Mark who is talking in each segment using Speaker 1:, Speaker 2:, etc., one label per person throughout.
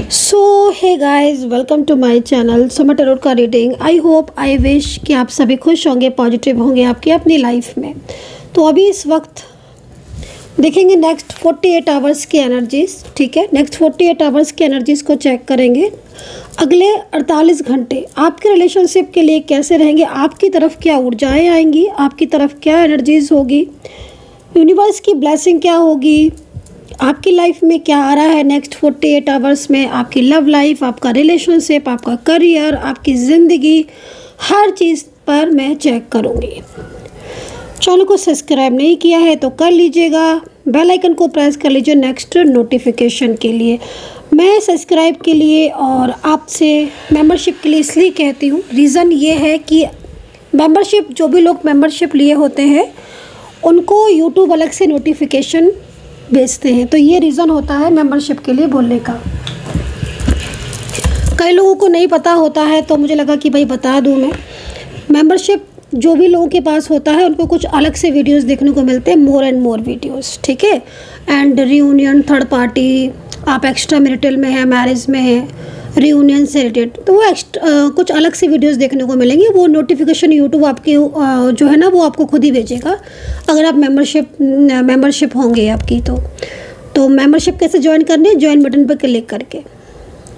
Speaker 1: So hey guys, welcome to my channel Suma tarot का reading. I hope I wish कि आप सभी खुश होंगे, पॉजिटिव होंगे आपकी अपनी लाइफ में। तो अभी इस वक्त देखेंगे नेक्स्ट 48 आवर्स की एनर्जीज। ठीक है, नेक्स्ट 48 आवर्स की एनर्जीज को चेक करेंगे। अगले 48 घंटे आपके रिलेशनशिप के लिए कैसे रहेंगे, आपकी तरफ क्या ऊर्जाएं आएंगी, आपकी तरफ क्या एनर्जीज होगी, यूनिवर्स की ब्लेसिंग क्या होगी, आपकी लाइफ में क्या आ रहा है नेक्स्ट 48 आवर्स में, आपकी लव लाइफ, आपका रिलेशनशिप, आपका करियर, आपकी ज़िंदगी, हर चीज़ पर मैं चेक करूँगी। चैनल को सब्सक्राइब नहीं किया है तो कर लीजिएगा, बेल आइकन को प्रेस कर लीजिए नेक्स्ट नोटिफिकेशन के लिए। मैं सब्सक्राइब के लिए और आपसे मेंबरशिप के लिए इसलिए कहती हूँ, रीज़न ये है कि मेंबरशिप, जो भी लोग मेंबरशिप लिए होते हैं उनको यूट्यूब अलग से नोटिफिकेशन भेजते हैं, तो ये रीज़न होता है मेंबरशिप के लिए बोलने का। कई लोगों को नहीं पता होता है तो मुझे लगा कि भाई बता दूं मैं। मेंबरशिप जो भी लोगों के पास होता है उनको कुछ अलग से वीडियोस देखने को मिलते हैं, मोर एंड मोर वीडियोस। ठीक है, एंड रियूनियन, थर्ड पार्टी, आप एक्स्ट्रा मैरिटल में है, मैरिज में है, रियूनियन से रिलेटेड, तो वो कुछ अलग से वीडियोस देखने को मिलेंगे। वो नोटिफिकेशन यूट्यूब आपके जो है ना वो आपको खुद ही भेजेगा अगर आप मेंबरशिप होंगे आपकी। तो मेंबरशिप कैसे ज्वाइन करनी है, ज्वाइन बटन पर क्लिक करके,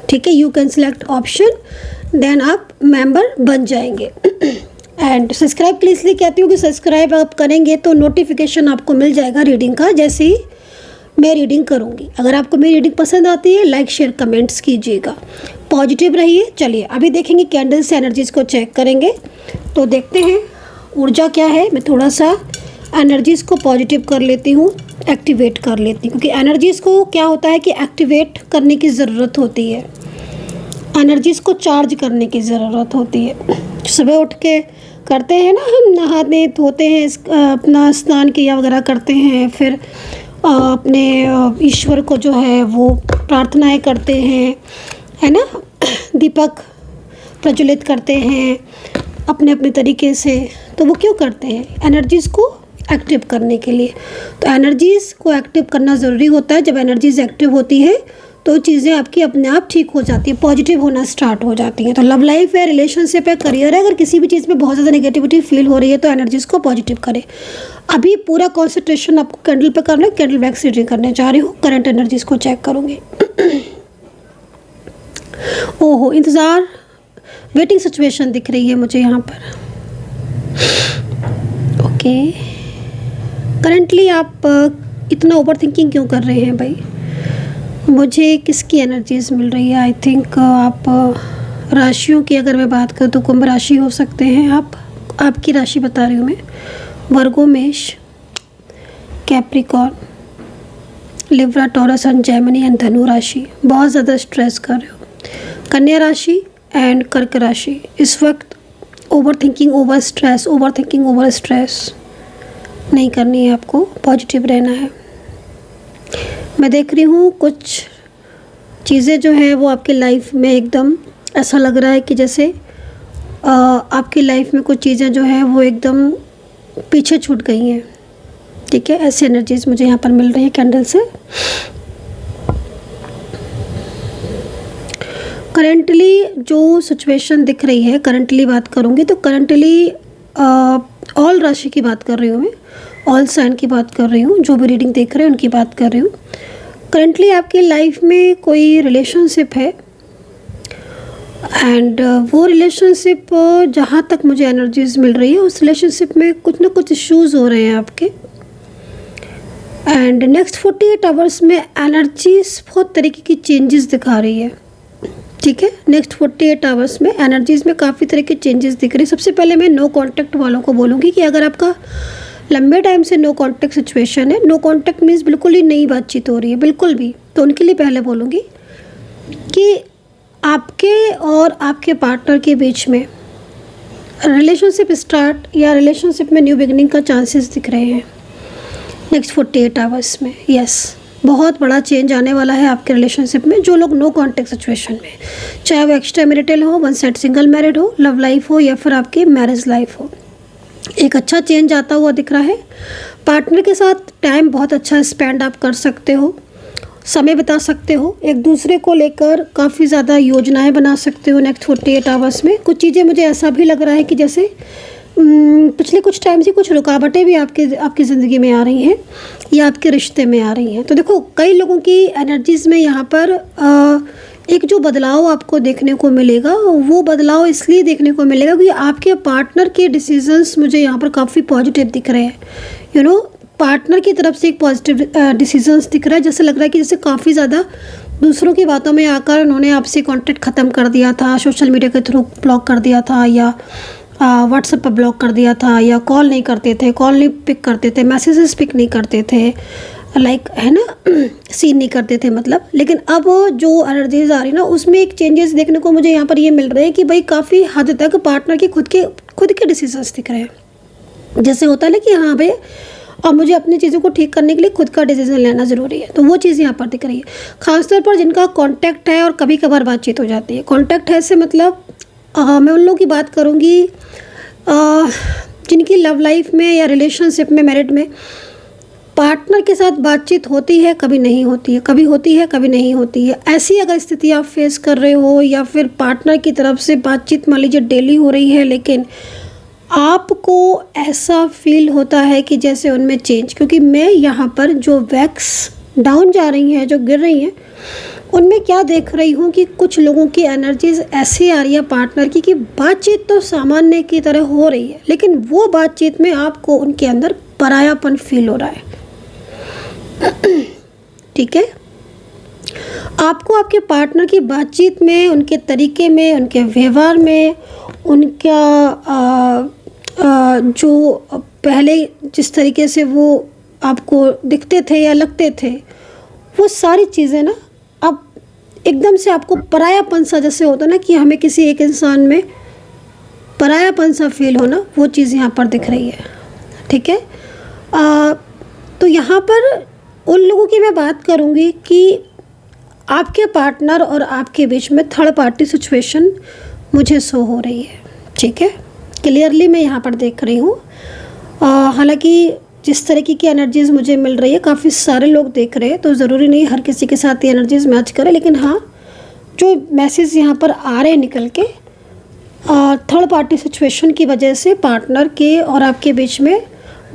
Speaker 1: ठीक है, you can select option, then आप मेंबर बन जाएंगे। एंड सब्सक्राइब के लिए इसलिए कहती हूँ कि सब्सक्राइब आप करेंगे तो नोटिफिकेशन आपको मिल जाएगा रीडिंग का, जैसे ही मैं रीडिंग करूँगी। अगर आपको मेरी रीडिंग पसंद आती है लाइक शेयर कमेंट्स कीजिएगा, पॉजिटिव रहिए। चलिए अभी देखेंगे कैंडल से एनर्जीज़ को चेक करेंगे, तो देखते हैं ऊर्जा क्या है। मैं थोड़ा सा एनर्जीज़ को पॉजिटिव कर लेती हूँ, एक्टिवेट कर लेती हूँ, क्योंकि एनर्जीज़ को क्या होता है कि एक्टिवेट करने की ज़रूरत होती है, एनर्जीज़ को चार्ज करने की ज़रूरत होती है। सुबह उठ के करते हैं ना हम, नहाते धोते हैं, अपना स्नान क्रिया वगैरह करते हैं, फिर अपने ईश्वर को जो है वो प्रार्थनाएं करते हैं, है ना, दीपक प्रज्वलित करते हैं अपने अपने तरीके से। तो वो क्यों करते हैं, एनर्जीज़ को एक्टिव करने के लिए। तो एनर्जीज़ को एक्टिव करना ज़रूरी होता है। जब एनर्जीज़ एक्टिव होती है तो चीज़ें आपकी अपने आप ठीक हो जाती है, पॉजिटिव होना स्टार्ट हो जाती हैं। तो लव लाइफ है, रिलेशनशिप है, करियर है, अगर किसी भी चीज़ में बहुत ज़्यादा नेगेटिविटी फील हो रही है तो एनर्जीज़ को पॉजिटिव करें। अभी पूरा कॉन्सेंट्रेशन आपको कैंडल पे करना है, कैंडल वैक्स रीडिंग करने जा रही हूँ, करंट एनर्जीज़ को चेक करूँगी। ओहो, इंतज़ार, वेटिंग सिचुएशन दिख रही है मुझे यहाँ पर। ओके, करंटली आप इतना ओवर थिंकिंग क्यों कर रहे हैं भाई? मुझे किसकी एनर्जीज़ मिल रही है? आई थिंक आप राशियों की अगर मैं बात करूँ तो कुंभ राशि हो सकते हैं आप, आपकी राशि बता रही हूँ मैं। वर्गो, मेष, Capricorn, Libra, taurus and Gemini and धनु राशि बहुत ज़्यादा स्ट्रेस कर रहे हो। कन्या राशि एंड कर्क राशि इस वक्त ओवर थिंकिंग, ओवर स्ट्रेस नहीं करनी है आपको, पॉजिटिव रहना है। मैं देख रही हूँ कुछ चीज़ें जो है वो आपकी लाइफ में एकदम ऐसा लग रहा है कि जैसे आपकी लाइफ में कुछ चीज़ें जो है वो एकदम पीछे छूट गई हैं। ठीक है, ऐसी एनर्जीज मुझे यहाँ पर मिल रही है कैंडल से। करंटली जो सिचुएशन दिख रही है, करंटली बात करूँगी तो करंटली ऑल राशि की बात कर रही हूँ मैं, ऑल साइन की बात कर रही हूँ, जो भी रीडिंग देख रहे हैं उनकी बात कर रही हूँ। करंटली आपकी लाइफ में कोई रिलेशनशिप है एंड वो रिलेशनशिप, जहाँ तक मुझे एनर्जीज मिल रही है उस रिलेशनशिप में कुछ ना कुछ इश्यूज़ हो रहे हैं आपके। एंड नेक्स्ट 48 आवर्स में एनर्जीज बहुत तरीके की चेंजेस दिखा रही है। ठीक है, नेक्स्ट 48 आवर्स में एनर्जीज में काफ़ी तरह के चेंजेस दिख रहे हैं। सबसे पहले मैं नो कॉन्टैक्ट वालों को बोलूँगी कि अगर आपका लंबे टाइम से नो कॉन्टैक्ट सिचुएशन है, नो कॉन्टैक्ट मीन्स बिल्कुल ही नई बातचीत हो रही है, बिल्कुल भी, तो उनके लिए पहले बोलूँगी कि आपके और आपके पार्टनर के बीच में रिलेशनशिप स्टार्ट या रिलेशनशिप में न्यू बिगिनिंग का चांसेस दिख रहे हैं नेक्स्ट 48 आवर्स में। यस, बहुत बड़ा चेंज आने वाला है आपके रिलेशनशिप में। जो लोग नो कॉन्टैक्ट सिचुएशन में, चाहे वो एक्स्ट्रा मैरिटल हो, वन साइड सिंगल मैरिड हो, लव लाइफ हो या फिर आपकी मैरिज लाइफ हो, एक अच्छा चेंज आता हुआ दिख रहा है। पार्टनर के साथ टाइम बहुत अच्छा स्पेंड आप कर सकते हो, समय बिता सकते हो, एक दूसरे को लेकर काफ़ी ज़्यादा योजनाएं बना सकते हो नेक्स्ट 48 आवर्स में। कुछ चीज़ें मुझे ऐसा भी लग रहा है कि जैसे पिछले कुछ टाइम से कुछ रुकावटें भी आपकी ज़िंदगी में आ रही हैं या आपके रिश्ते में आ रही हैं। तो देखो कई लोगों की एनर्जीज़ में यहाँ पर एक जो बदलाव आपको देखने को मिलेगा, वो बदलाव इसलिए देखने को मिलेगा कि आपके पार्टनर के डिसीजंस मुझे यहाँ पर काफ़ी पॉजिटिव दिख रहे हैं। पार्टनर की तरफ से एक पॉजिटिव डिसीजंस दिख रहा है। जैसे लग रहा है कि जैसे काफ़ी ज़्यादा दूसरों की बातों में आकर उन्होंने आपसे कांटेक्ट ख़त्म कर दिया था, सोशल मीडिया के थ्रू ब्लॉक कर दिया था, या व्हाट्सएप पर ब्लॉक कर दिया था, या कॉल नहीं करते थे, कॉल नहीं पिक करते थे, मैसेजेस पिक नहीं करते थे, लाइक है ना, सीन नहीं करते थे मतलब। लेकिन अब जो एनर्जीज आ रही ना, उसमें एक चेंजेस देखने को मुझे यहाँ पर ये मिल रहे हैं कि भाई काफ़ी हद तक पार्टनर के खुद के डिसीजंस दिख रहे हैं। जैसे होता है ना कि हाँ भाई अब मुझे अपनी चीज़ों को ठीक करने के लिए खुद का डिसीजन लेना ज़रूरी है, तो वो चीज़ यहाँ पर दिख रही है। ख़ासतौर पर जिनका कांटेक्ट है और कभी कभार बातचीत हो जाती है। कांटेक्ट है से मतलब मैं उन लोगों की बात करूँगी जिनकी लव लाइफ में या रिलेशनशिप में, मैरिड में पार्टनर के साथ बातचीत होती है, कभी नहीं होती है, कभी होती है, कभी नहीं होती है। ऐसी अगर स्थिति आप फेस कर रहे हो, या फिर पार्टनर की तरफ से बातचीत मान लीजिए डेली हो रही है, लेकिन आपको ऐसा फील होता है कि जैसे उनमें चेंज, क्योंकि मैं यहाँ पर जो वैक्स डाउन जा रही हैं, जो गिर रही हैं, उनमें क्या देख रही हूँ कि कुछ लोगों की एनर्जीज ऐसी आ रही है पार्टनर की कि बातचीत तो सामान्य की तरह हो रही है, लेकिन वो बातचीत में आपको उनके अंदर परायापन फील हो रहा है। ठीक है, आपको आपके पार्टनर की बातचीत में, उनके तरीके में, उनके व्यवहार में, उनका जो पहले जिस तरीके से वो आपको दिखते थे या लगते थे, वो सारी चीज़ें ना अब एकदम से आपको परायापन सा, जैसे होता ना कि हमें किसी एक इंसान में परायापन सा फील होना, वो चीज़ यहाँ पर दिख रही है। ठीक है, तो यहाँ पर उन लोगों की मैं बात करूँगी कि आपके पार्टनर और आपके बीच में थर्ड पार्टी सिचुएशन मुझे शो हो रही है। ठीक है, क्लियरली मैं यहाँ पर देख रही हूँ। हालांकि जिस तरीके की एनर्जीज़ मुझे मिल रही है, काफ़ी सारे लोग देख रहे हैं, तो ज़रूरी नहीं हर किसी के साथ ये एनर्जीज़ मैच करें, लेकिन हाँ जो मैसेज यहाँ पर आ रहे हैं निकल के, थर्ड पार्टी सिचुएशन की वजह से पार्टनर के और आपके बीच में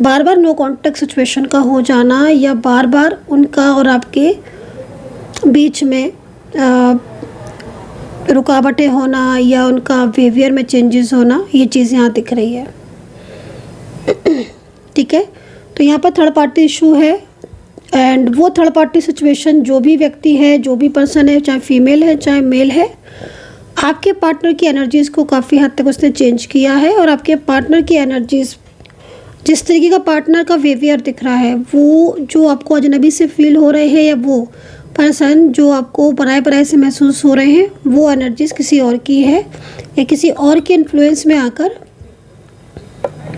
Speaker 1: बार बार नो कॉन्टैक्ट सिचुएशन का हो जाना, या बार बार उनका और आपके बीच में रुकावटें होना, या उनका बिहेवियर में चेंजेस होना, ये चीज़ यहाँ दिख रही है। ठीक है, तो यहाँ पर थर्ड पार्टी इशू है, एंड वो थर्ड पार्टी सिचुएशन जो भी व्यक्ति है, जो भी पर्सन है, चाहे फीमेल है चाहे मेल है, आपके पार्टनर की एनर्जीज़ को काफ़ी हद तक उसने चेंज किया है। और आपके पार्टनर की एनर्जीज़, जिस तरीके का पार्टनर का बिहेवियर दिख रहा है, वो जो आपको अजनबी से फील हो रहे हैं, या वो पर्सन जो आपको पराये से महसूस हो रहे हैं, वो एनर्जीज़ किसी और की है, या किसी और के इन्फ्लुएंस में आकर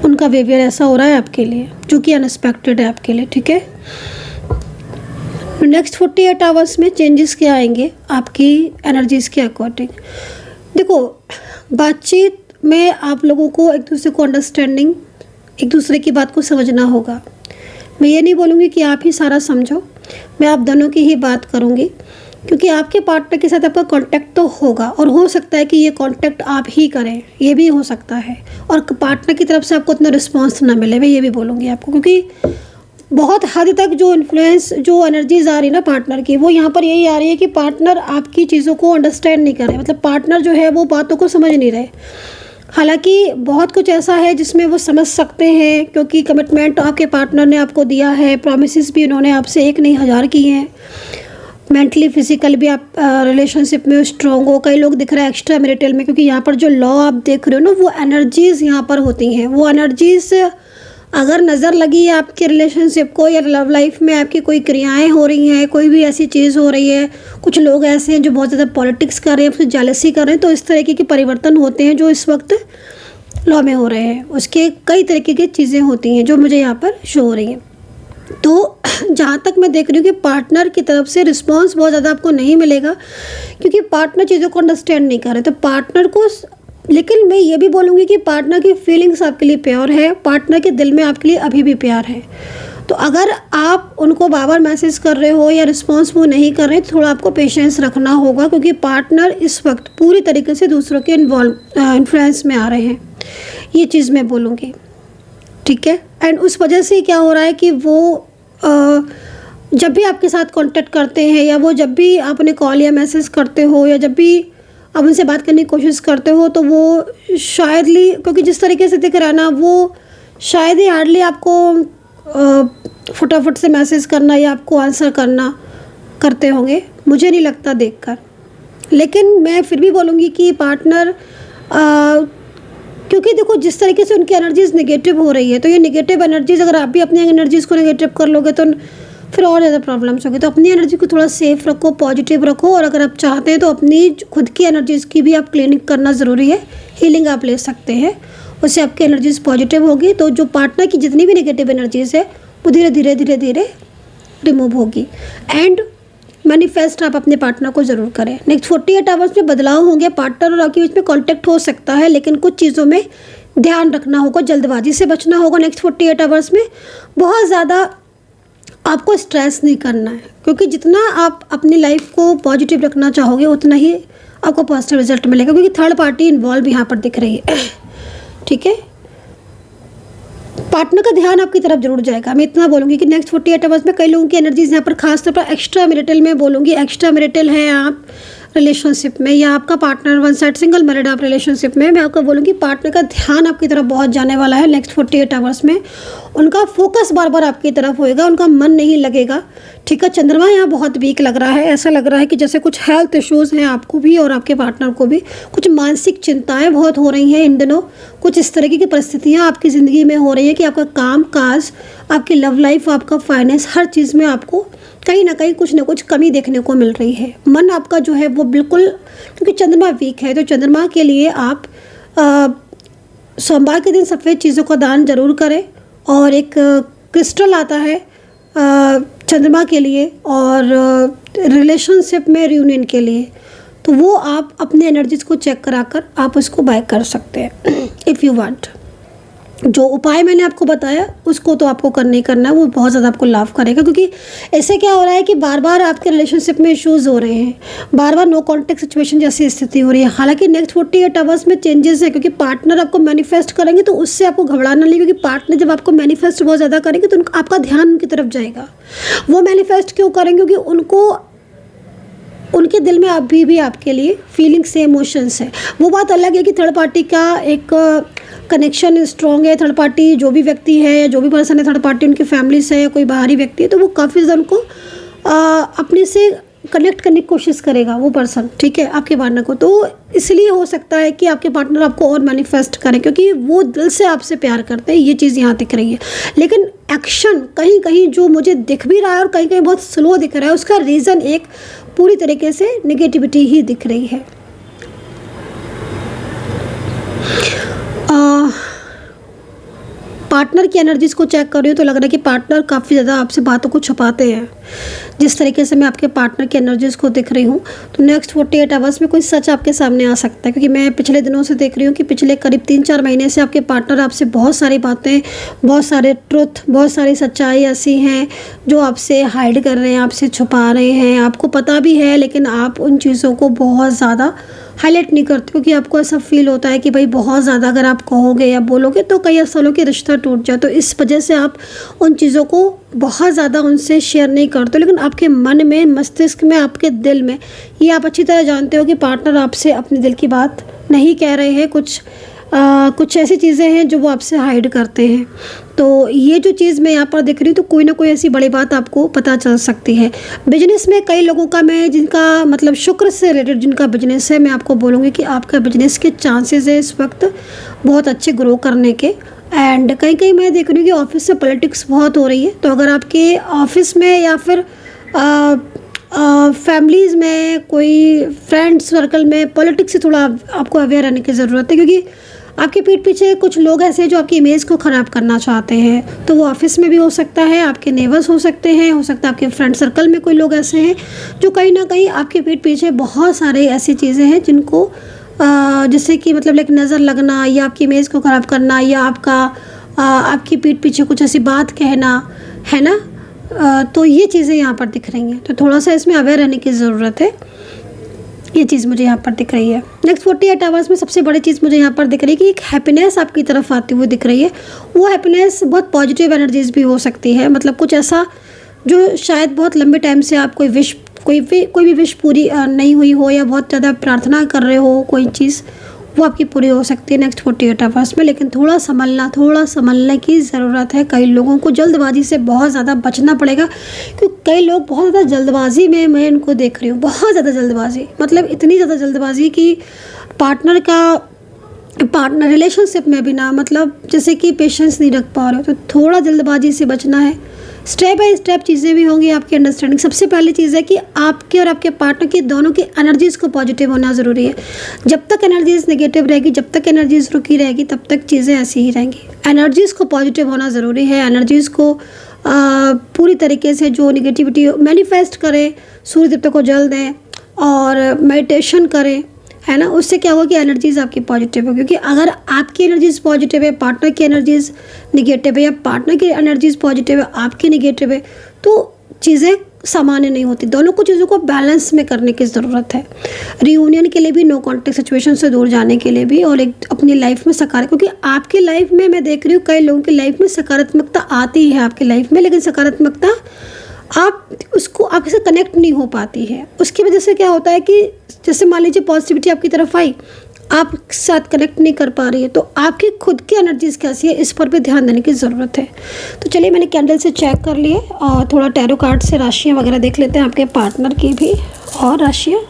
Speaker 1: उनका बिहेवियर ऐसा हो रहा है आपके लिए, जो कि अनएक्सपेक्टेड है आपके लिए। ठीक है, नेक्स्ट 48 आवर्स में चेंजेस क्या आएंगे आपकी एनर्जीज़ के अकॉर्डिंग। देखो, बातचीत में आप लोगों को एक दूसरे को अंडरस्टैंडिंग, एक दूसरे की बात को समझना होगा। मैं ये नहीं बोलूँगी कि आप ही सारा समझो, मैं आप दोनों की ही बात करूँगी, क्योंकि आपके पार्टनर के साथ आपका कांटेक्ट तो होगा, और हो सकता है कि ये कांटेक्ट आप ही करें, ये भी हो सकता है, और पार्टनर की तरफ से आपको उतना रिस्पांस ना मिले, मैं ये भी बोलूँगी आपको। क्योंकि बहुत हद तक जो इन्फ्लुएंस, जो एनर्जीज आ रही है ना पार्टनर की, वो यहाँ पर यही आ रही है कि पार्टनर आपकी चीज़ों को अंडरस्टैंड नहीं कर रहे, मतलब पार्टनर जो है वो बातों को समझ नहीं रहे। हालांकि बहुत कुछ ऐसा है जिसमें वो समझ सकते हैं, क्योंकि कमिटमेंट आपके पार्टनर ने आपको दिया है, प्रॉमिसेस भी उन्होंने आपसे एक नहीं 1000 की हैं, मेंटली फिजिकल भी आप रिलेशनशिप में स्ट्रॉन्ग हो। कई लोग दिख रहा है एक्स्ट्रा मैरिटल में, क्योंकि यहाँ पर जो लॉ आप देख रहे हो ना, वो एनर्जीज़ यहाँ पर होती हैं। वो एनर्जीज़ अगर नज़र लगी है आपके रिलेशनशिप को, या लव लाइफ में आपकी कोई क्रियाएं हो रही हैं, कोई भी ऐसी चीज़ हो रही है, कुछ लोग ऐसे हैं जो बहुत ज़्यादा पॉलिटिक्स कर रहे हैं, फिर जेलसी कर रहे हैं, तो इस तरीके के परिवर्तन होते हैं जो इस वक्त लॉ में हो रहे हैं। उसके कई तरीके की चीज़ें होती हैं जो मुझे यहाँ पर शो हो रही हैं। तो जहाँ तक मैं देख रही हूँ कि पार्टनर की तरफ से रिस्पांस बहुत ज़्यादा आपको नहीं मिलेगा, क्योंकि पार्टनर चीज़ों को अंडरस्टैंड नहीं कर रहे। तो पार्टनर को, लेकिन मैं ये भी बोलूँगी कि पार्टनर की फीलिंग्स आपके लिए प्योर है, पार्टनर के दिल में आपके लिए अभी भी प्यार है। तो अगर आप उनको बार बार मैसेज कर रहे हो या रिस्पॉन्स वो नहीं कर रहे, तो थोड़ा आपको पेशेंस रखना होगा, क्योंकि पार्टनर इस वक्त पूरी तरीके से दूसरों के इन्फ्लुएंस में आ रहे हैं, ये चीज़ मैं बोलूँगी, ठीक है। एंड उस वजह से क्या हो रहा है कि वो जब भी आपके साथ कांटेक्ट करते हैं, या वो जब भी आप उन्हें कॉल या मैसेज करते हो, या जब भी आप उनसे बात करने की कोशिश करते हो, तो वो शायदली, क्योंकि जिस तरीके से दिख रहा है ना, वो शायद ही हार्डली आपको फटाफट से मैसेज करना या आपको आंसर करना करते होंगे, मुझे नहीं लगता देखकर। लेकिन मैं फिर भी बोलूँगी कि पार्टनर, क्योंकि देखो जिस तरीके से उनकी एनर्जीज़ नेगेटिव हो रही है, तो ये नेगेटिव एनर्जीज़ अगर आप भी अपनी एनर्जीज़ को नेगेटिव कर लोगे तो फिर और ज़्यादा प्रॉब्लम्स होगी। तो अपनी एनर्जी को थोड़ा सेफ रखो, पॉजिटिव रखो, और अगर आप चाहते हैं तो अपनी खुद की एनर्जीज़ की भी आप क्लीनिंग करना ज़रूरी है, हीलिंग आप ले सकते हैं, उससे आपकी एनर्जीज़ पॉजिटिव होगी। तो जो पार्टनर की जितनी भी नेगेटिव एनर्जीज़ है वो धीरे धीरे धीरे धीरे रिमूव होगी। एंड मैनिफेस्ट आप अपने पार्टनर को ज़रूर करें। नेक्स्ट 48 आवर्स में बदलाव होंगे, पार्टनर और आपके बीच में कॉन्टैक्ट हो सकता है, लेकिन कुछ चीज़ों में ध्यान रखना होगा, जल्दबाजी से बचना होगा। नेक्स्ट 48 आवर्स में बहुत ज़्यादा आपको स्ट्रेस नहीं करना है, क्योंकि जितना आप अपनी लाइफ को पॉजिटिव रखना चाहोगे उतना ही आपको पॉजिटिव रिजल्ट मिलेगा, क्योंकि थर्ड पार्टी इन्वॉल्व यहाँ पर दिख रही है, ठीक है। पार्टनर का ध्यान आपकी तरफ जरूर जाएगा। मैं इतना बोलूँगी कि नेक्स्ट 48 आवर्स में कई लोगों की एनर्जीज यहाँ पर खासतौर पर एक्स्ट्रा मैरिटल में बोलूँगी, एक्स्ट्रा मैरिटल है आप रिलेशनशिप में, या आपका partner one side single married आप रिलेशनशिप में, मैं आपको बोलूँगी पार्टनर का ध्यान आपकी तरफ बहुत जाने वाला है नेक्स्ट 48 आवर्स में। उनका फोकस बार बार आपकी तरफ होएगा, उनका मन नहीं लगेगा, ठीक है। चंद्रमा यहाँ बहुत वीक लग रहा है, ऐसा लग रहा है कि जैसे कुछ हेल्थ इश्यूज़ हैं आपको भी और आपके पार्टनर को भी, कुछ मानसिक चिंताएं बहुत हो रही हैं इन दिनों, कुछ इस तरीके की परिस्थितियाँ आपकी ज़िंदगी में हो रही है कि आपका काम काज, आपकी लव लाइफ, आपका फाइनेंस, हर चीज़ में आपको कहीं ना कहीं कुछ ना कुछ कमी देखने को मिल रही है। मन आपका जो है वो बिल्कुल, क्योंकि चंद्रमा वीक है, तो चंद्रमा के लिए आप सोमवार के दिन सफ़ेद चीज़ों का दान जरूर करें। और एक क्रिस्टल आता है चंद्रमा के लिए और रिलेशनशिप में रियूनियन के लिए, तो वो आप अपने एनर्जीज को चेक कराकर आप उसको बाय कर सकते हैं इफ़ यू वांट। जो उपाय मैंने आपको बताया उसको तो आपको करना ही करना है, वो बहुत ज़्यादा आपको लाभ करेगा, क्योंकि ऐसे क्या हो रहा है कि बार बार आपके रिलेशनशिप में इश्यूज़ हो रहे हैं, बार बार नो कॉन्टेक्ट सिचुएशन जैसी स्थिति हो रही है। हालांकि नेक्स्ट 48 आवर्स में चेंजेस है, क्योंकि पार्टनर आपको मैनिफेस्ट करेंगे, तो उससे आपको घबराना नहीं, क्योंकि पार्टनर जब आपको मैनिफेस्ट बहुत ज़्यादा करेंगे तो आपका ध्यान उनकी तरफ जाएगा। वो मैनिफेस्ट क्यों करेंगे? क्योंकि उनको, उनके दिल में अभी भी आपके लिए फीलिंग्स से इमोशंस है। वो बात अलग है कि थर्ड पार्टी का एक कनेक्शन स्ट्रॉन्ग है, थर्ड पार्टी जो भी व्यक्ति है या जो भी पर्सन है, थर्ड पार्टी उनकी फैमिली से है, कोई बाहरी व्यक्ति है, तो वो काफ़ी ज़्यादा उनको अपने से कनेक्ट करने की कोशिश करेगा वो पर्सन, ठीक है, आपके पार्टनर को। तो इसलिए हो सकता है कि आपके पार्टनर आपको और मैनिफेस्ट करें, क्योंकि वो दिल से आपसे प्यार करते हैं, ये चीज़ यहाँ दिख रही है। लेकिन एक्शन कहीं कहीं जो मुझे दिख भी रहा है और कहीं कहीं बहुत स्लो दिख रहा है, उसका रीज़न एक पूरी तरीके से नेगेटिविटी ही दिख रही है। पार्टनर की एनर्जीज को चेक कर रही हूँ तो लग रहा है कि पार्टनर काफ़ी ज़्यादा आपसे बातों को छुपाते हैं। जिस तरीके से मैं आपके पार्टनर की एनर्जीज को देख रही हूँ, तो नेक्स्ट 48 आवर्स में कोई सच आपके सामने आ सकता है, क्योंकि मैं पिछले दिनों से देख रही हूँ कि पिछले करीब 3-4 महीने से आपके पार्टनर आपसे बहुत सारी बातें, बहुत सारे ट्रुथ, बहुत सारी सच्चाई ऐसी हैं जो आपसे हाइड कर रहे हैं, आपसे छुपा रहे हैं। आपको पता भी है लेकिन आप उन चीज़ों को बहुत ज़्यादा हाईलाइट नहीं करते, क्योंकि आपको ऐसा फील होता है कि भाई बहुत ज़्यादा अगर आप कहोगे या बोलोगे तो कई सालों के रिश्ता टूट जाए, तो इस वजह से आप उन चीज़ों को बहुत ज़्यादा उनसे शेयर नहीं करते। लेकिन आपके मन में, मस्तिष्क में, आपके दिल में ये आप अच्छी तरह जानते हो कि पार्टनर आपसे अपने दिल की बात नहीं कह रहे हैं, कुछ ऐसी चीज़ें हैं जो वो आपसे हाइड करते हैं। तो ये जो चीज़ मैं यहाँ पर देख रही हूँ, तो कोई ना कोई ऐसी बड़ी बात आपको पता चल सकती है। बिजनेस में कई लोगों का, मैं जिनका मतलब शुक्र से रिलेटेड जिनका बिजनेस है, मैं आपको बोलूँगी कि आपका बिजनेस के चांसेस है इस वक्त बहुत अच्छे ग्रो करने के। एंड कहीं कहीं मैं देख रही हूँ कि ऑफिस से पॉलिटिक्स बहुत हो रही है, तो अगर आपके ऑफिस में या फिर फैमिलीज़ में, कोई फ्रेंड सर्कल में पॉलिटिक्स से थोड़ा आपको अवेयर रहने की ज़रूरत है, क्योंकि आपके पीठ पीछे कुछ लोग ऐसे हैं जो आपकी इमेज को ख़राब करना चाहते हैं। तो वो ऑफिस में भी हो सकता है, आपके नेबर्स हो सकते हैं, हो सकता है आपके फ्रेंड सर्कल में कोई लोग ऐसे हैं जो कहीं ना कहीं आपके पीठ पीछे बहुत सारे ऐसी चीज़ें हैं जिनको जैसे कि मतलब एक नज़र लगना या आपकी इमेज को ख़राब करना या आपकी पीठ पीछे कुछ ऐसी बात कहना है ना। तो ये चीज़ें यहाँ पर दिख रही हैं, तो थोड़ा सा इसमें अवेयर रहने की ज़रूरत है। ये चीज़ मुझे यहाँ पर दिख रही है। नेक्स्ट 48 आवर्स में सबसे बड़ी चीज़ मुझे यहाँ पर दिख रही है कि एक हैप्पीनेस आपकी तरफ आती हुई दिख रही है। वो हैप्पीनेस बहुत पॉजिटिव एनर्जीज भी हो सकती है, मतलब कुछ ऐसा जो शायद बहुत लंबे टाइम से आप कोई भी विश पूरी नहीं हुई हो, या बहुत ज़्यादा प्रार्थना कर रहे हो कोई चीज़, वो आपकी पूरी हो सकती है नेक्स्ट 48 आवर्स में। लेकिन थोड़ा संभलने की ज़रूरत है। कई लोगों को जल्दबाजी से बहुत ज़्यादा बचना पड़ेगा, क्योंकि कई लोग बहुत ज़्यादा जल्दबाजी में, मैं इनको देख रही हूँ बहुत ज़्यादा जल्दबाजी, मतलब इतनी ज़्यादा जल्दबाजी कि पार्टनर रिलेशनशिप में भी ना, मतलब जैसे कि पेशेंस नहीं रख पा रहे हो। तो थोड़ा जल्दबाजी से बचना है। स्टेप बाय स्टेप चीज़ें भी होंगी आपकी अंडरस्टैंडिंग। सबसे पहली चीज़ है कि आपके और आपके पार्टनर की दोनों की एनर्जीज़ को पॉजिटिव होना ज़रूरी है। जब तक एनर्जीज़ नेगेटिव रहेगी, जब तक एनर्जीज़ रुकी रहेगी, तब तक चीज़ें ऐसी ही रहेंगी। एनर्जीज़ को पॉजिटिव होना ज़रूरी है। एनर्जीज़ को पूरी तरीके से जो निगेटिविटी मैनिफेस्ट करें, सूर्य देवता को जल दें और मेडिटेशन करें, है ना। उससे क्या होगा कि एनर्जीज़ आपकी पॉजिटिव होगी। क्योंकि अगर आपकी एनर्जीज़ पॉजिटिव है, पार्टनर की एनर्जीज़ निगेटिव है, या पार्टनर की एनर्जीज़ पॉजिटिव है, आपकी निगेटिव है, तो चीज़ें सामान्य नहीं होती। दोनों को चीज़ों को बैलेंस में करने की ज़रूरत है। रियूनियन के लिए भी, नो कॉन्टेक्ट सिचुएशन से दूर जाने के लिए भी, और एक अपनी लाइफ में क्योंकि आपकी लाइफ में मैं देख रही हूँ कई लोगों की लाइफ में सकारात्मकता आती है आपकी लाइफ में, लेकिन सकारात्मकता आपके से कनेक्ट नहीं हो पाती है। उसकी वजह से क्या होता है कि जैसे मान लीजिए पॉजिटिविटी आपकी तरफ आई, आप साथ कनेक्ट नहीं कर पा रही है, तो आपकी खुद की एनर्जीज कैसी है, इस पर भी ध्यान देने की ज़रूरत है। तो चलिए, मैंने कैंडल से चेक कर लिए और थोड़ा टैरो कार्ड से राशियाँ वगैरह देख लेते हैं, आपके पार्टनर की भी और राशियाँ।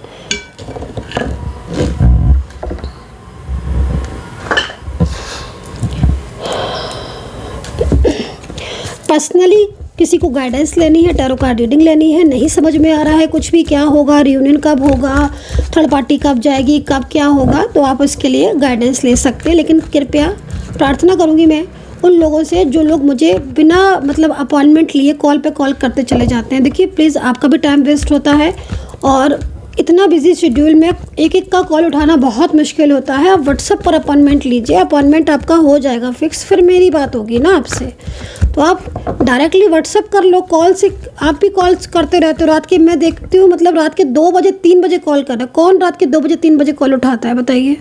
Speaker 1: पर्सनली किसी को गाइडेंस लेनी है, टैरो कार्ड रीडिंग लेनी है, नहीं समझ में आ रहा है कुछ भी, क्या होगा, रियूनियन कब होगा, थर्ड पार्टी कब जाएगी, कब क्या होगा, तो आप उसके लिए गाइडेंस ले सकते हैं। लेकिन कृपया प्रार्थना करूंगी मैं उन लोगों से जो लोग मुझे बिना मतलब अपॉइंटमेंट लिए कॉल पे कॉल करते चले जाते हैं। देखिए प्लीज़, आपका भी टाइम वेस्ट होता है और इतना बिजी शेड्यूल में एक एक का कॉल उठाना बहुत मुश्किल होता है। आप व्हाट्सएप पर अपॉइंटमेंट लीजिए, अपॉइंटमेंट आपका हो जाएगा फिक्स, फिर मेरी बात होगी ना आपसे। तो आप डायरेक्टली व्हाट्सएप कर लो, कॉल से आप भी कॉल करते रहते हो। रात के मैं देखती हूँ मतलब रात के 2 बजे 3 बजे कॉल कर रहा है। कौन रात के 2 बजे 3 बजे कॉल उठाता है बताइए?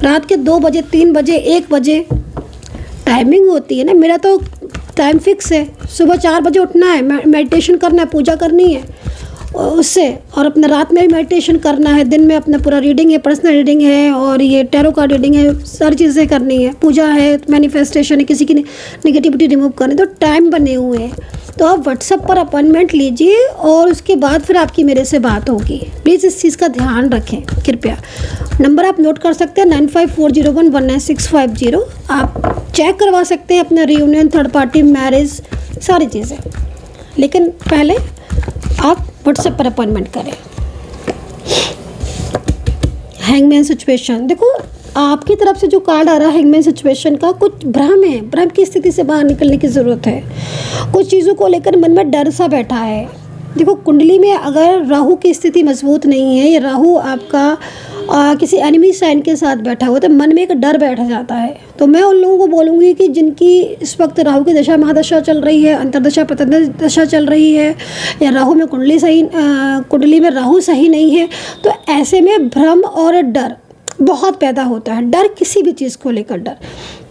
Speaker 1: रात के 2 बजे 3 बजे 1 बजे टाइमिंग होती है ना। मेरा तो टाइम फिक्स है, सुबह 4 बजे उठना है, मेडिटेशन करना है, पूजा करनी है उससे, और अपना रात में भी मेडिटेशन करना है, दिन में अपना पूरा रीडिंग है, पर्सनल रीडिंग है और ये टैरो कार्ड रीडिंग है, सारी चीज़ें करनी है, पूजा है, मैनिफेस्टेशन है, किसी की नेगेटिविटी रिमूव करनी, तो टाइम बने हुए हैं। तो आप व्हाट्सएप पर अपॉइंटमेंट लीजिए और उसके बाद फिर आपकी मेरे से बात होगी। प्लीज़ इस चीज़ का ध्यान रखें कृपया। नंबर आप नोट कर सकते हैं 9540119650। आप चेक करवा सकते हैं अपना रियूनियन, थर्ड पार्टी, मैरिज, सारी चीज़ें, लेकिन पहले आप व्हाट्सएप पर अपॉइंटमेंट करें। हैंगमैन सिचुएशन, देखो आपकी तरफ से जो कार्ड आ रहा है हैंगमैन सिचुएशन का, कुछ भ्रम है, भ्रम की स्थिति से बाहर निकलने की ज़रूरत है। कुछ चीज़ों को लेकर मन में डर सा बैठा है। देखो कुंडली में अगर राहु की स्थिति मजबूत नहीं है, या राहु आपका किसी एनिमी साइन के साथ बैठा हुआ, तो मन में एक डर बैठ जाता है। तो मैं उन लोगों को बोलूँगी कि जिनकी इस वक्त राहु की दशा महादशा चल रही है, अंतरदशा प्रत्यंतदशा चल रही है, या राहु में कुंडली में राहु सही नहीं है, तो ऐसे में भ्रम और डर बहुत पैदा होता है। डर किसी भी चीज़ को लेकर डर।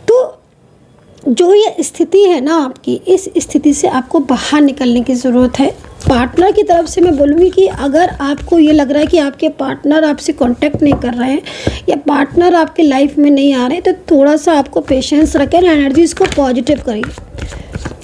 Speaker 1: तो जो ये स्थिति है ना आपकी, इस स्थिति से आपको बाहर निकलने की ज़रूरत है। पार्टनर की तरफ से मैं बोलूँगी कि अगर आपको ये लग रहा है कि आपके पार्टनर आपसे कांटेक्ट नहीं कर रहे हैं, या पार्टनर आपके लाइफ में नहीं आ रहे, तो थोड़ा सा आपको पेशेंस रखें, एनर्जीज़ को पॉजिटिव करिए,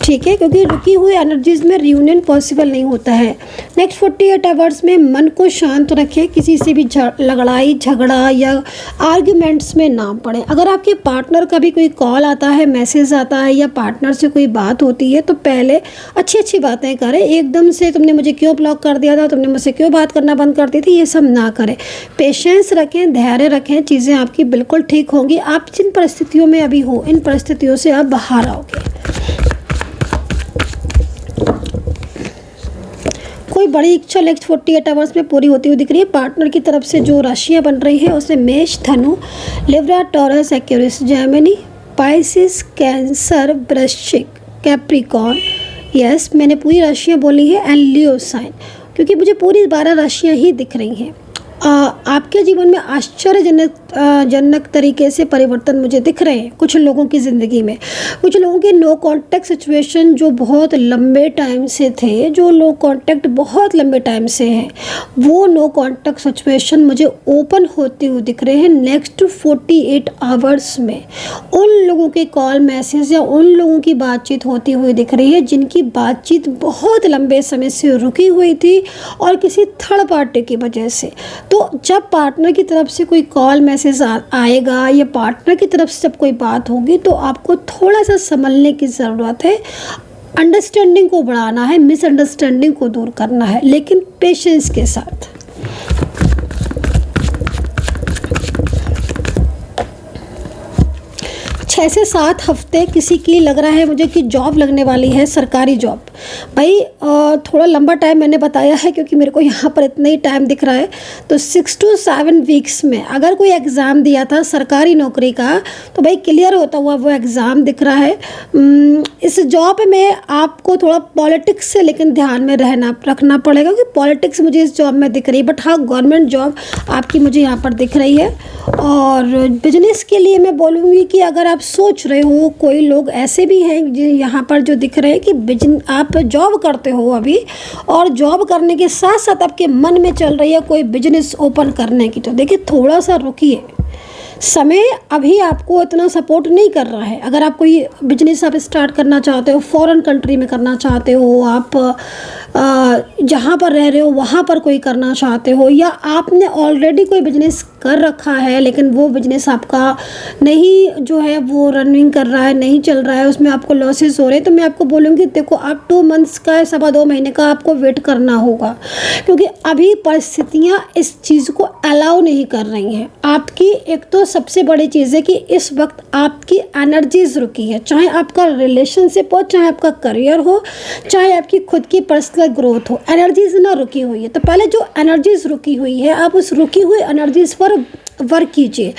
Speaker 1: ठीक है, क्योंकि रुकी हुई एनर्जीज़ में रियूनियन पॉसिबल नहीं होता है। नेक्स्ट 48 आवर्स में मन को शांत रखें, किसी से भी लड़ाई झगड़ा या आर्ग्यूमेंट्स में ना पड़े। अगर आपके पार्टनर का भी कोई कॉल आता है, मैसेज आता है, या पार्टनर से कोई बात होती है, तो पहले अच्छी अच्छी बातें करें। एकदम से तुमने मुझे क्यों ब्लॉक कर दिया था, तुमने मुझसे क्यों बात करना बंद कर दी थी, ये सब ना करें। पेशेंस रखें, धैर्य रखें, चीज़ें आपकी बिल्कुल ठीक होंगी। आप जिन परिस्थितियों में अभी हो, इन परिस्थितियों से आप बाहर आओगे। कोई बड़ी इच्छा नेक्स्ट 48 आवर्स में पूरी होती हुई दिख रही है। पार्टनर की तरफ से जो राशियां बन रही हैं उसमें मेष, धनु, Libra, taurus, Aquarius, Gemini, Pisces, cancer, वृश्चिक, कैप्रिकॉर्न, यस, मैंने पूरी राशियाँ बोली हैं एंड लियो साइन, क्योंकि मुझे पूरी 12 राशियाँ ही दिख रही हैं। आपके जीवन में जनक तरीके से परिवर्तन मुझे दिख रहे हैं कुछ लोगों की ज़िंदगी में। कुछ लोगों के नो कांटेक्ट सिचुएशन जो बहुत लंबे टाइम से थे, जो नो कांटेक्ट बहुत लंबे टाइम से हैं, वो नो कांटेक्ट सिचुएशन मुझे ओपन होते हुए दिख रहे हैं नेक्स्ट 48 आवर्स में। उन लोगों के कॉल मैसेज या उन लोगों की बातचीत होती हुई दिख रही है जिनकी बातचीत बहुत लंबे समय से रुकी हुई थी और किसी थर्ड पार्टी की वजह से। तो जब पार्टनर की तरफ से कोई कॉल मैसेज आएगा या पार्टनर की तरफ से जब कोई बात होगी तो आपको थोड़ा सा संभलने की ज़रूरत है। अंडरस्टैंडिंग को बढ़ाना है, मिसअंडरस्टैंडिंग को दूर करना है, लेकिन पेशेंस के साथ। 6 से 7 हफ्ते किसी की लग रहा है मुझे कि जॉब लगने वाली है, सरकारी जॉब। भाई थोड़ा लंबा टाइम मैंने बताया है क्योंकि मेरे को यहाँ पर इतना ही टाइम दिख रहा है। तो 6 to 7 वीक्स में अगर कोई एग्ज़ाम दिया था सरकारी नौकरी का तो भाई क्लियर होता हुआ वो एग्ज़ाम दिख रहा है। इस जॉब में आपको थोड़ा पॉलिटिक्स से लेकिन ध्यान में रखना पड़ेगा क्योंकि पॉलिटिक्स मुझे इस जॉब में दिख रही है। बट हाँ, गवर्नमेंट जॉब आपकी मुझे यहाँ पर दिख रही है। और बिजनेस के लिए मैं बोलूँगी कि अगर आप सोच रहे हो, कोई लोग ऐसे भी हैं यहाँ पर जो दिख रहे हैं कि आप जॉब करते हो अभी और जॉब करने के साथ साथ आपके मन में चल रही है कोई बिजनेस ओपन करने की, तो देखिए थोड़ा सा रुकिए। समय अभी आपको इतना सपोर्ट नहीं कर रहा है। अगर आप कोई बिजनेस आप स्टार्ट करना चाहते हो, फॉरेन कंट्री में करना चाहते हो, आप जहाँ पर रह रहे हो वहाँ पर कोई करना चाहते हो, या आपने ऑलरेडी कोई बिजनेस कर रखा है लेकिन वो बिजनेस आपका नहीं जो है वो रनिंग कर रहा है, नहीं चल रहा है, उसमें आपको लॉसेस हो रहे हैं, तो मैं आपको बोलूँगी देखो आप 2 मंथ्स का, 2.25 महीने का आपको वेट करना होगा क्योंकि अभी परिस्थितियाँ इस चीज़ को अलाउ नहीं कर रही हैं। आपकी एक तो सबसे बड़ी चीज़ है कि इस वक्त आपकी एनर्जीज रुकी है, चाहे आपका रिलेशनशिप हो, चाहे आपका करियर हो, चाहे आपकी खुद की पर्सनल ग्रोथ हो, एनर्जीज ना रुकी हुई है। तो पहले जो एनर्जीज रुकी हुई है आप उस रुकी हुई एनर्जीज पर वर्क कीजिए।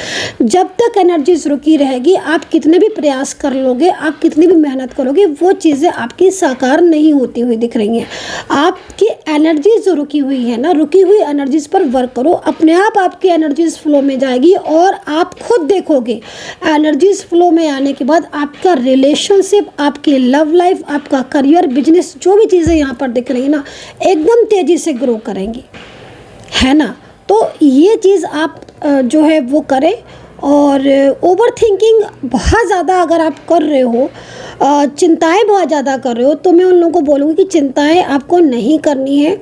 Speaker 1: जब तक एनर्जीज रुकी रहेगी आप कितने भी प्रयास कर लोगे, आप कितनी भी मेहनत करोगे, वो चीज़ें आपकी साकार नहीं होती हुई दिख रही हैं। आपकी एनर्जीज जो रुकी हुई है ना, रुकी हुई एनर्जीज पर वर्क करो, अपने आप आपकी एनर्जीज फ्लो में जाएगी और आप खुद देखोगे एनर्जीज फ्लो में आने के बाद आपका रिलेशनशिप, आपकी लव लाइफ, आपका करियर, बिजनेस, जो भी चीज़ें यहाँ पर दिख रही है ना, एकदम तेज़ी से ग्रो करेंगी, है ना। तो ये चीज़ आप जो है वो करें। और ओवर थिंकिंग बहुत ज़्यादा अगर आप कर रहे हो, चिंताएं बहुत ज़्यादा कर रहे हो, तो मैं उन लोगों को बोलूँगी कि चिंताएं आपको नहीं करनी है।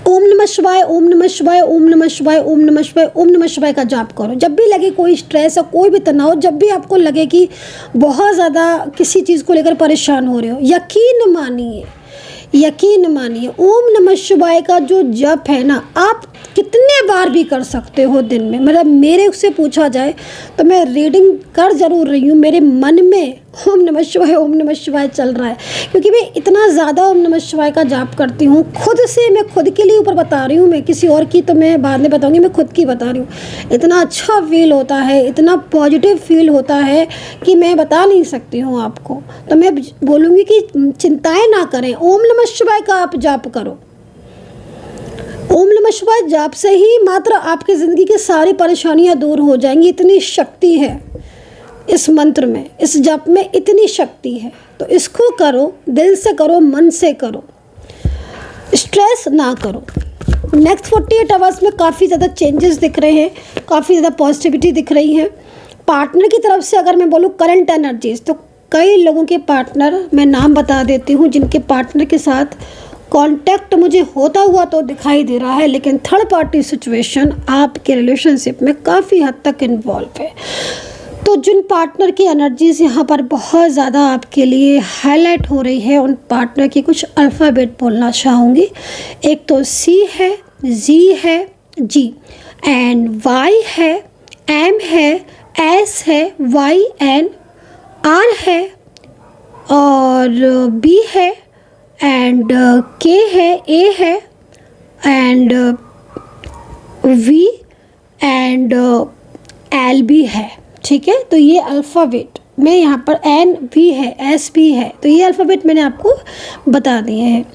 Speaker 1: ओम नमः शिवाय, ओम नमः शिवाय, ओम नमः शिवाय, ओम नमः शिवाय, ओम नमः शिवाय का जाप करो। जब भी लगे कोई स्ट्रेस या कोई भी तनाव, जब भी आपको लगे कि बहुत ज़्यादा किसी चीज़ को लेकर परेशान हो रहे हो, यकीन मानिए ओम नमः शिवाय का जो जप है ना, आप कितने बार भी कर सकते हो दिन में। मतलब मेरे से पूछा जाए तो मैं रीडिंग कर ज़रूर रही हूँ, मेरे मन में ओम नमः शिवाय चल रहा है क्योंकि मैं इतना ज़्यादा ओम नमः शिवाय का जाप करती हूँ। खुद से, मैं खुद के लिए ऊपर बता रही हूँ, मैं किसी और की तो मैं बाद में बताऊँगी, मैं खुद की बता रही हूँ। इतना अच्छा फील होता है, इतना पॉजिटिव फील होता है कि मैं बता नहीं सकती हूँ आपको। तो मैं बोलूँगी कि चिंताएँ ना करें, ओम नमः शिवाय का आप जाप करो। ओम नमः शिवाय जाप से ही मात्र आपकी ज़िंदगी की सारी परेशानियाँ दूर हो जाएंगी। इतनी शक्ति है इस मंत्र में, इस जप में इतनी शक्ति है। तो इसको करो, दिल से करो, मन से करो, स्ट्रेस ना करो। नेक्स्ट 48 आवर्स में काफ़ी ज़्यादा चेंजेस दिख रहे हैं, काफ़ी ज़्यादा पॉजिटिविटी दिख रही है। पार्टनर की तरफ से अगर मैं बोलूँ करंट एनर्जीज, तो कई लोगों के पार्टनर, मैं नाम बता देती हूँ जिनके पार्टनर के साथ कांटेक्ट मुझे होता हुआ तो दिखाई दे रहा है, लेकिन थर्ड पार्टी सिचुएशन आपके रिलेशनशिप में काफ़ी हद तक इन्वॉल्व है। तो जिन पार्टनर की एनर्जीज यहाँ पर बहुत ज़्यादा आपके लिए हाईलाइट हो रही है, उन पार्टनर की कुछ अल्फ़ाबेट बोलना चाहूँगी। एक तो C है, Z है, G, एंड Y है, M है, S है, Y N, R है, और B है, एंड K है, A है, एंड V, एंड L भी है। ठीक है, तो ये अल्फ़ाबेट में यहाँ पर एन भी है, एस भी है, तो ये अल्फ़ाबेट मैंने आपको बता दिए हैं।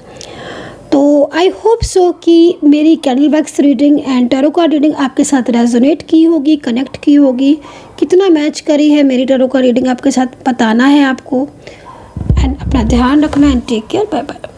Speaker 1: तो आई होप सो कि मेरी candle wax reading and tarot card reading आपके साथ रेजोनेट की होगी, कनेक्ट की होगी। कितना मैच करी है मेरी टैरो कार्ड रीडिंग आपके साथ बताना है आपको। एंड अपना ध्यान रखना and take care, bye bye.